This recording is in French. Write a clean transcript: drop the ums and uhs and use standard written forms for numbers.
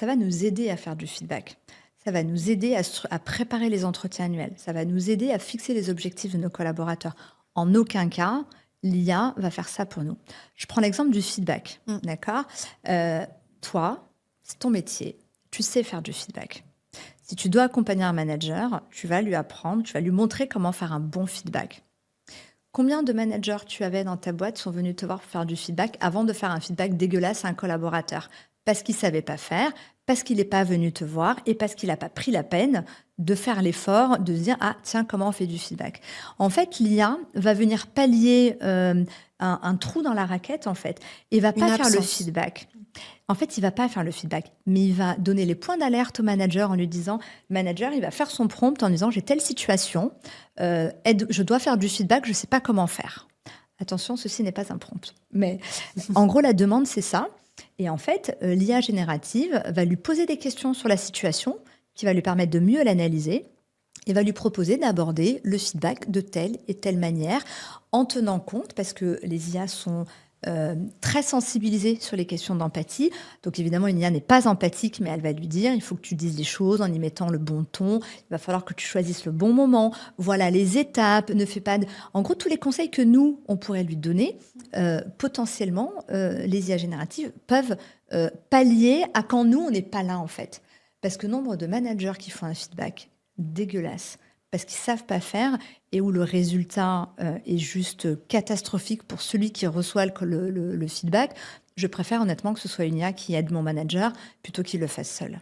ça va nous aider à faire du feedback. Ça va nous aider à préparer les entretiens annuels. Ça va nous aider à fixer les objectifs de nos collaborateurs. En aucun cas, l'IA va faire ça pour nous. Je prends l'exemple du feedback, Mmh. d'accord? Toi, c'est ton métier, tu sais faire du feedback. Si tu dois accompagner un manager, tu vas lui apprendre, tu vas lui montrer comment faire un bon feedback. Combien de managers tu avais dans ta boîte sont venus te voir pour faire du feedback avant de faire un feedback dégueulasse à un collaborateur? Parce qu'il savait pas faire, parce qu'il n'est pas venu te voir et parce qu'il n'a pas pris la peine de faire l'effort de se dire: «Ah tiens, comment on fait du feedback?» En fait, l'IA va venir pallier, un trou dans la raquette, en fait, et va Une pas faire le absence. feedback. En fait, il va pas faire le feedback, mais il va donner les points d'alerte au manager en lui disant, le manager, il va faire son prompt en disant: «J'ai telle situation, je dois faire du feedback, je sais pas comment faire». Attention, ceci n'est pas un prompt. Mais en gros, la demande, c'est ça. Et en fait, l'IA générative va lui poser des questions sur la situation qui va lui permettre de mieux l'analyser et va lui proposer d'aborder le feedback de telle et telle manière en tenant compte, parce que les IA sont très sensibilisées sur les questions d'empathie. Donc évidemment, une IA n'est pas empathique, mais elle va lui dire, il faut que tu dises les choses en y mettant le bon ton, il va falloir que tu choisisses le bon moment, voilà les étapes, ne fais pas de... En gros, tous les conseils que nous, on pourrait lui donner, potentiellement, les IA génératives peuvent pallier à quand nous, on n'est pas là en fait. Parce que nombre de managers qui font un feedback dégueulasse parce qu'ils savent pas faire et où le résultat est juste catastrophique pour celui qui reçoit le feedback, je préfère honnêtement que ce soit une IA qui aide mon manager plutôt qu'il le fasse seul.